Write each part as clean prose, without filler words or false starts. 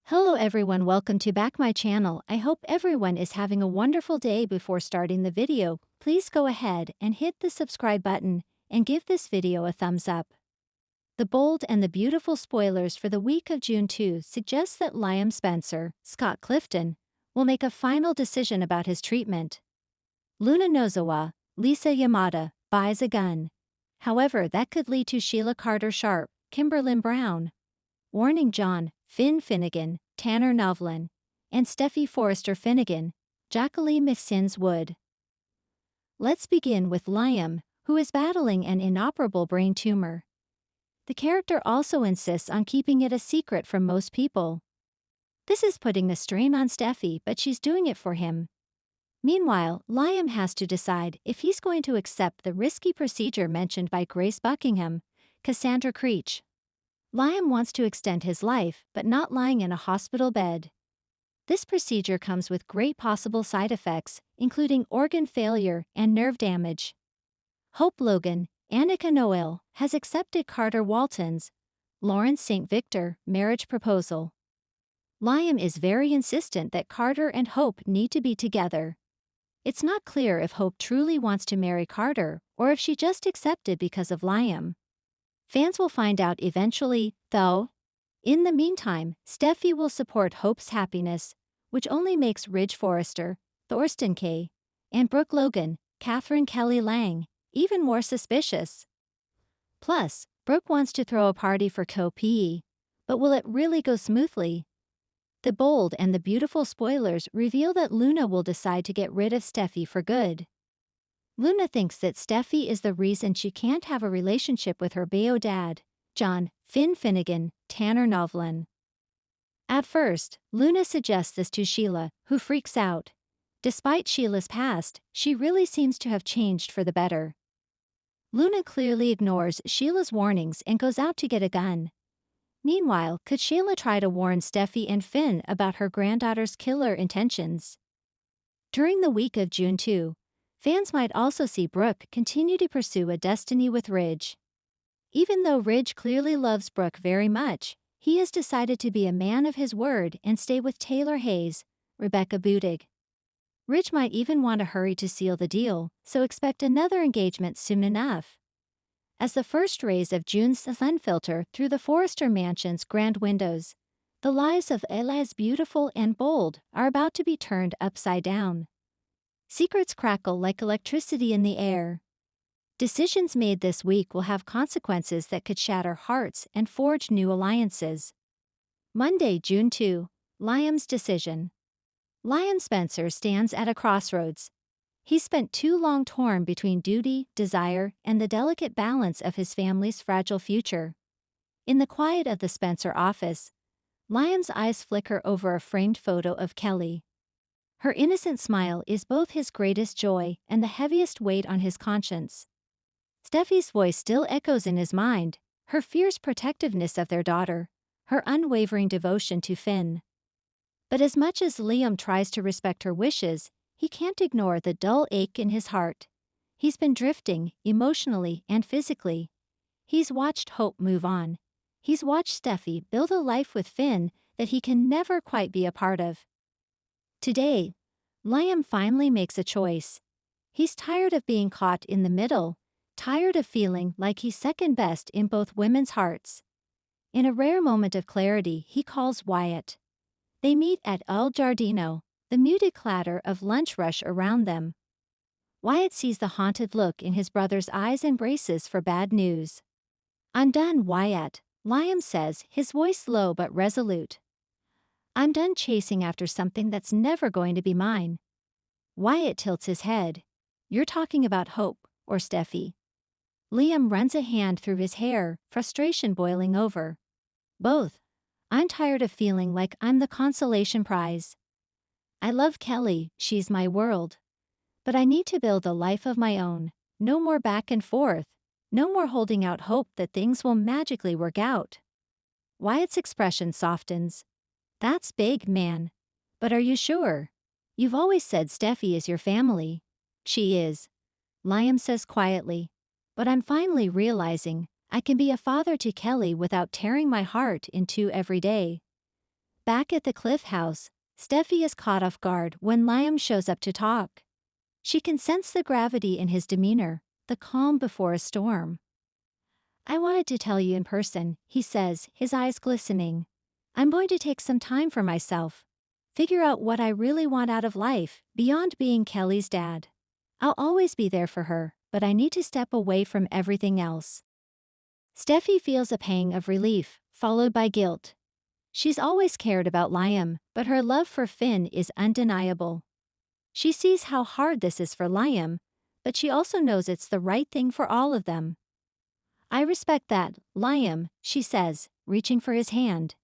Hello everyone, welcome to back my channel. I hope everyone is having a wonderful day. Before starting the video, please go ahead and hit the subscribe button and give this video a thumbs up. The bold and the beautiful spoilers for the week of June 2 suggest that Liam Spencer, Scott Clifton, will make a final decision about his treatment. Luna Nozawa, Lisa Yamada, buys a gun. However, that could lead to Sheila Carter Sharp, Kimberlyn Brown, Warning John, Finn Finnegan, Tanner Novlin, and Steffi Forrester Finnegan, Jacqueline McSins Wood. Let's begin with Liam, who is battling an inoperable brain tumor. The character also insists on keeping it a secret from most people. This is putting a strain on Steffi, but she's doing it for him. Meanwhile, Liam has to decide if he's going to accept the risky procedure mentioned by Grace Buckingham, Cassandra Creech. Liam wants to extend his life, but not lying in a hospital bed. This procedure comes with great possible side effects, including organ failure and nerve damage. Hope Logan, Annika Noel, has accepted Carter Walton's, Lawrence St. Victor, marriage proposal. Liam is very insistent that Carter and Hope need to be together. It's not clear if Hope truly wants to marry Carter or if she just accepted because of Liam. Fans will find out eventually, though. In the meantime, Steffi will support Hope's happiness, which only makes Ridge Forrester, Thorsten Kaye, and Brooke Logan, Catherine Kelly Lang, even more suspicious. Plus, Brooke wants to throw a party for Co-PE, but will it really go smoothly? The bold and the beautiful spoilers reveal that Luna will decide to get rid of Steffi for good. Luna thinks that Steffi is the reason she can't have a relationship with her bio dad, John, Finn Finnegan, Tanner Novlin. At first, Luna suggests this to Sheila, who freaks out. Despite Sheila's past, she really seems to have changed for the better. Luna clearly ignores Sheila's warnings and goes out to get a gun. Meanwhile, could Sheila try to warn Steffi and Finn about her granddaughter's killer intentions? During the week of June 2, fans might also see Brooke continue to pursue a destiny with Ridge. Even though Ridge clearly loves Brooke very much, he has decided to be a man of his word and stay with Taylor Hayes, Rebecca Budig. Ridge might even want to hurry to seal the deal, so expect another engagement soon enough. As the first rays of June's sun filter through the Forrester mansion's grand windows, the lives of Elias Beautiful and Bold are about to be turned upside down. Secrets crackle like electricity in the air. Decisions made this week will have consequences that could shatter hearts and forge new alliances. Monday, June 2, Liam's decision. Liam Spencer stands at a crossroads. He spent too long torn between duty, desire, and the delicate balance of his family's fragile future. In the quiet of the Spencer office, Liam's eyes flicker over a framed photo of Kelly. Her innocent smile is both his greatest joy and the heaviest weight on his conscience. Steffi's voice still echoes in his mind, her fierce protectiveness of their daughter, her unwavering devotion to Finn. But as much as Liam tries to respect her wishes, he can't ignore the dull ache in his heart. He's been drifting, emotionally and physically. He's watched Hope move on. He's watched Steffi build a life with Finn that he can never quite be a part of. Today, Liam finally makes a choice. He's tired of being caught in the middle, tired of feeling like he's second best in both women's hearts. In a rare moment of clarity, he calls Wyatt. They meet at El Giardino, the muted clatter of lunch rush around them. Wyatt sees the haunted look in his brother's eyes and braces for bad news. "I'm done, Wyatt," Liam says, his voice low but resolute. "I'm done chasing after something that's never going to be mine." Wyatt tilts his head. "You're talking about Hope, or Steffi?" Liam runs a hand through his hair, frustration boiling over. "Both. I'm tired of feeling like I'm the consolation prize. I love Kelly, she's my world. But I need to build a life of my own, no more back and forth, no more holding out hope that things will magically work out." Wyatt's expression softens. "That's big, man. But are you sure? You've always said Steffi is your family." "She is," Liam says quietly. "But I'm finally realizing I can be a father to Kelly without tearing my heart in two every day." Back at the Cliff House, Steffi is caught off guard when Liam shows up to talk. She can sense the gravity in his demeanor, the calm before a storm. "I wanted to tell you in person," he says, his eyes glistening. "I'm going to take some time for myself. Figure out what I really want out of life, beyond being Kelly's dad. I'll always be there for her, but I need to step away from everything else." Steffi feels a pang of relief, followed by guilt. She's always cared about Liam, but her love for Finn is undeniable. She sees how hard this is for Liam, but she also knows it's the right thing for all of them. "I respect that, Liam," she says, reaching for his hand.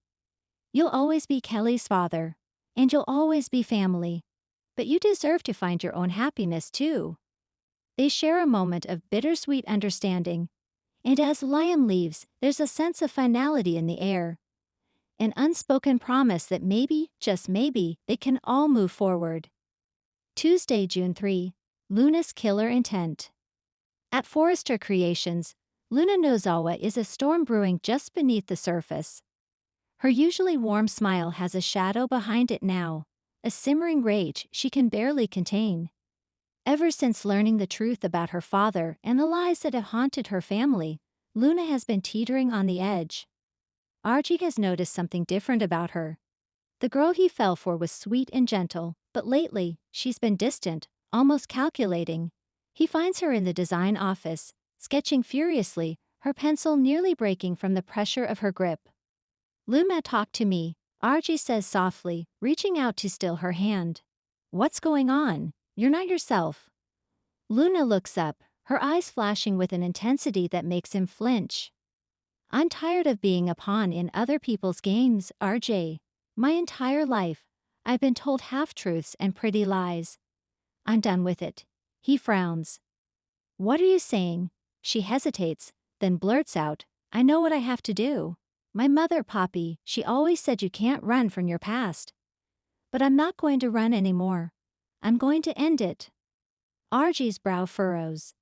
"You'll always be Kelly's father, and you'll always be family. But you deserve to find your own happiness too." They share a moment of bittersweet understanding, and as Liam leaves, there's a sense of finality in the air. An unspoken promise that maybe, just maybe, they can all move forward. Tuesday, June 3. Luna's killer intent. At Forrester Creations, Luna Nozawa is a storm brewing just beneath the surface. Her usually warm smile has a shadow behind it now, a simmering rage she can barely contain. Ever since learning the truth about her father and the lies that have haunted her family, Luna has been teetering on the edge. Archie has noticed something different about her. The girl he fell for was sweet and gentle, but lately, she's been distant, almost calculating. He finds her in the design office, sketching furiously, her pencil nearly breaking from the pressure of her grip. "Luna, talk to me," Archie says softly, reaching out to still her hand. "What's going on? You're not yourself." Luna looks up, her eyes flashing with an intensity that makes him flinch. "I'm tired of being a pawn in other people's games, RJ. My entire life, I've been told half-truths and pretty lies. I'm done with it." He frowns. "What are you saying?" She hesitates, then blurts out, "I know what I have to do. My mother, Poppy, she always said you can't run from your past. But I'm not going to run anymore. I'm going to end it." Archie's brow furrows.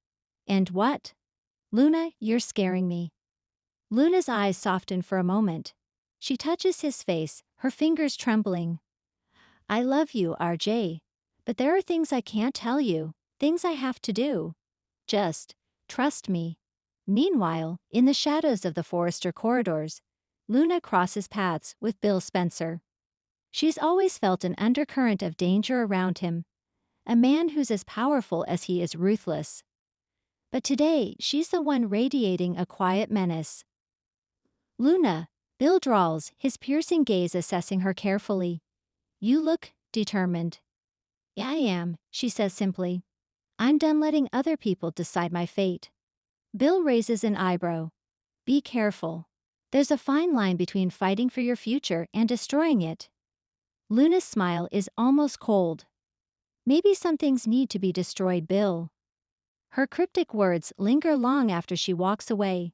"And what?" "Luna, you're scaring me." Luna's eyes soften for a moment. She touches his face, her fingers trembling. "I love you, RJ. But there are things I can't tell you, things I have to do. Just trust me." Meanwhile, in the shadows of the Forrester corridors, Luna crosses paths with Bill Spencer. She's always felt an undercurrent of danger around him, a man who's as powerful as he is ruthless. But today, she's the one radiating a quiet menace. "Luna," Bill drawls, his piercing gaze assessing her carefully. "You look determined." "Yeah, I am," she says simply. "I'm done letting other people decide my fate." Bill raises an eyebrow. "Be careful. There's a fine line between fighting for your future and destroying it." Luna's smile is almost cold. "Maybe some things need to be destroyed, Bill." Her cryptic words linger long after she walks away.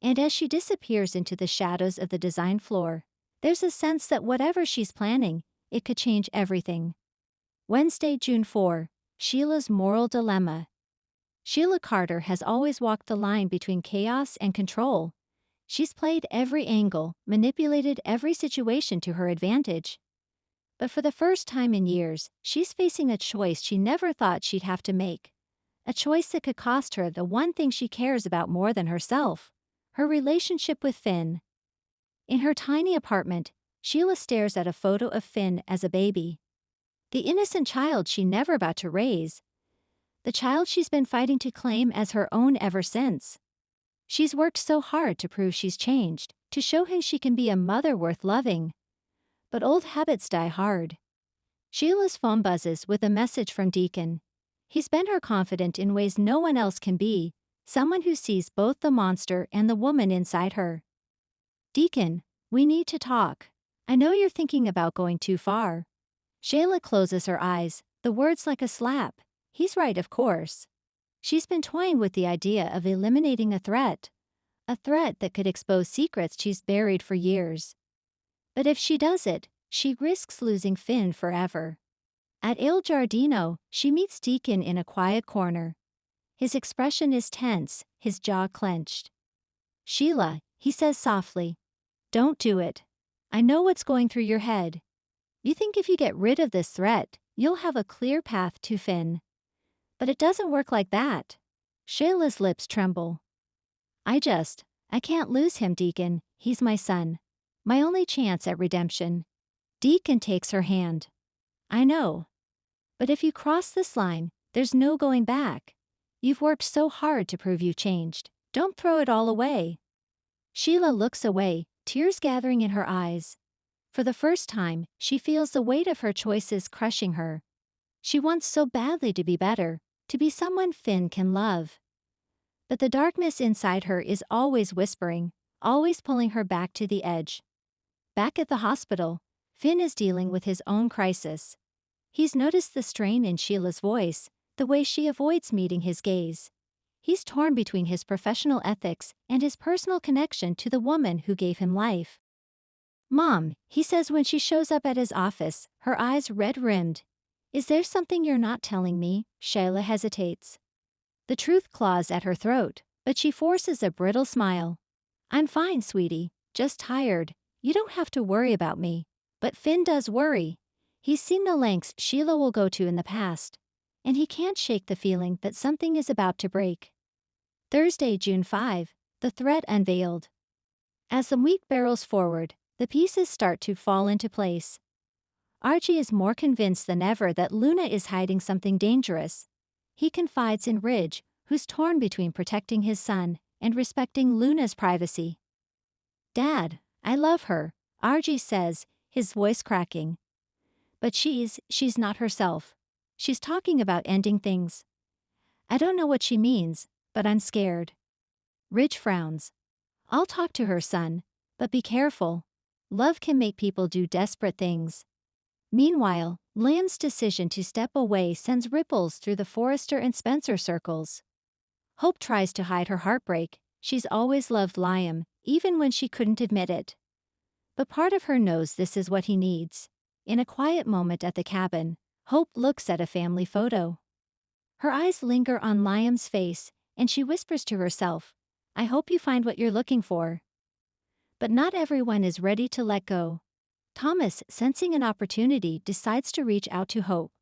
And as she disappears into the shadows of the design floor, there's a sense that whatever she's planning, it could change everything. Wednesday, June 4. Sheila's moral dilemma. Sheila Carter has always walked the line between chaos and control. She's played every angle, manipulated every situation to her advantage. But for the first time in years, she's facing a choice she never thought she'd have to make. A choice that could cost her the one thing she cares about more than herself, her relationship with Finn. In her tiny apartment, Sheila stares at a photo of Finn as a baby. The innocent child she never got to raise. The child she's been fighting to claim as her own ever since. She's worked so hard to prove she's changed, to show him she can be a mother worth loving. But old habits die hard. Sheila's phone buzzes with a message from Deacon. He's been her confidant in ways no one else can be, someone who sees both the monster and the woman inside her. "Deacon, we need to talk. I know you're thinking about going too far." Sheila closes her eyes, the words like a slap. He's right, of course. She's been toying with the idea of eliminating a threat that could expose secrets she's buried for years. But if she does it, she risks losing Finn forever. At Il Giardino, she meets Deacon in a quiet corner. His expression is tense, his jaw clenched. "Sheila," he says softly, "don't do it. I know what's going through your head. You think if you get rid of this threat, you'll have a clear path to Finn. But it doesn't work like that. Sheila's lips tremble. I can't lose him, Deacon. He's my son. My only chance at redemption. Deacon takes her hand. I know. But if you cross this line, there's no going back. You've worked so hard to prove you changed. Don't throw it all away. Sheila looks away, tears gathering in her eyes. For the first time, she feels the weight of her choices crushing her. She wants so badly to be better, to be someone Finn can love. But the darkness inside her is always whispering, always pulling her back to the edge. Back at the hospital, Finn is dealing with his own crisis. He's noticed the strain in Sheila's voice, the way she avoids meeting his gaze. He's torn between his professional ethics and his personal connection to the woman who gave him life. Mom, he says when she shows up at his office, her eyes red-rimmed. Is there something you're not telling me? Sheila hesitates. The truth claws at her throat, but she forces a brittle smile. I'm fine, sweetie, just tired. You don't have to worry about me. But Finn does worry. He's seen the lengths Sheila will go to in the past, and he can't shake the feeling that something is about to break. Thursday, June 5, the threat unveiled. As the week barrels forward, the pieces start to fall into place. Archie is more convinced than ever that Luna is hiding something dangerous. He confides in Ridge, who's torn between protecting his son and respecting Luna's privacy. Dad, I love her, Archie says, his voice cracking. But she's not herself. She's talking about ending things. I don't know what she means, but I'm scared. Ridge frowns. I'll talk to her, son, but be careful. Love can make people do desperate things. Meanwhile, Liam's decision to step away sends ripples through the Forrester and Spencer circles. Hope tries to hide her heartbreak. She's always loved Liam, even when she couldn't admit it. But part of her knows this is what he needs. In a quiet moment at the cabin, Hope looks at a family photo. Her eyes linger on Liam's face, and she whispers to herself, I hope you find what you're looking for. But not everyone is ready to let go. Thomas, sensing an opportunity, decides to reach out to Hope.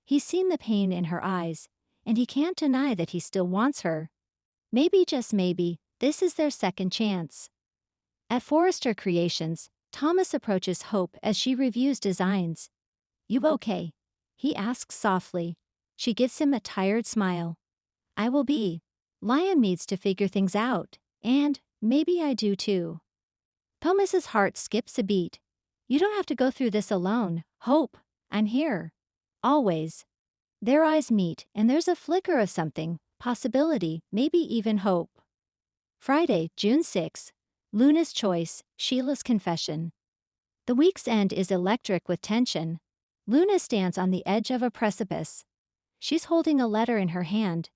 He's seen the pain in her eyes, and he can't deny that he still wants her. Maybe, just maybe, this is their second chance. At Forrester Creations, Thomas approaches Hope as she reviews designs. You okay? He asks softly. She gives him a tired smile. I will be. Liam needs to figure things out, and maybe I do too. Thomas's heart skips a beat. You don't have to go through this alone, Hope. I'm here. Always. Their eyes meet, and there's a flicker of something, possibility, maybe even hope. Friday, June 6. Luna's choice, Sheila's confession. The week's end is electric with tension. Luna stands on the edge of a precipice. She's holding a letter in her hand,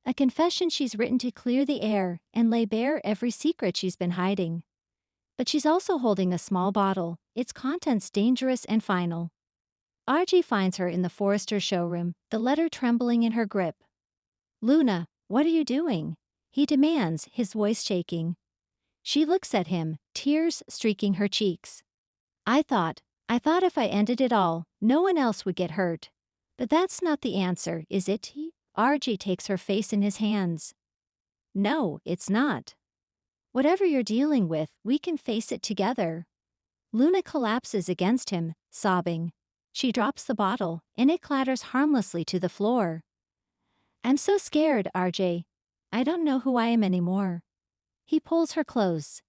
a confession she's written to clear the air and lay bare every secret she's been hiding. But she's also holding a small bottle, its contents dangerous and final. Archie finds her in the Forrester showroom, the letter trembling in her grip. Luna, what are you doing? He demands, his voice shaking. She looks at him, tears streaking her cheeks. I thought if I ended it all, no one else would get hurt. But that's not the answer, is it? Archie takes her face in his hands. No, it's not. Whatever you're dealing with, we can face it together. Luna collapses against him, sobbing. She drops the bottle, and it clatters harmlessly to the floor. I'm so scared, RJ. I don't know who I am anymore. He pulls her close.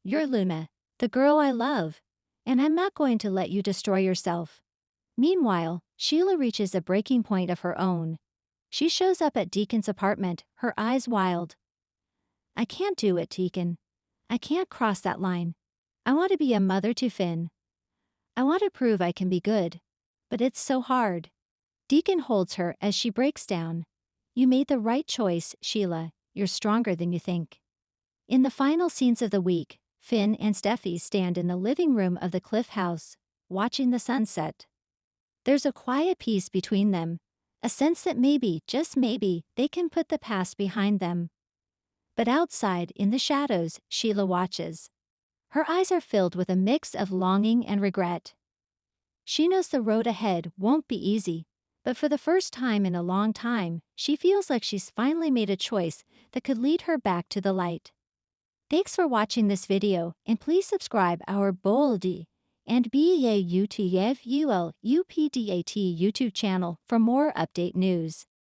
You're Luna, the girl I love, and I'm not going to let you destroy yourself. Meanwhile, Sheila reaches a breaking point of her own. She shows up at Deacon's apartment, her eyes wild. I can't do it, Deacon. I can't cross that line. I want to be a mother to Finn. I want to prove I can be good. But it's so hard. Deacon holds her as she breaks down. You made the right choice, Sheila. You're stronger than you think. In the final scenes of the week, Finn and Steffi stand in the living room of the Cliff House, watching the sunset. There's a quiet peace between them, a sense that maybe, just maybe, they can put the past behind them. But outside, in the shadows, Sheila watches. Her eyes are filled with a mix of longing and regret. She knows the road ahead won't be easy, but for the first time in a long time, she feels like she's finally made a choice that could lead her back to the light. Thanks for watching this video, and please subscribe our B&B Star Death YouTube channel for more update news.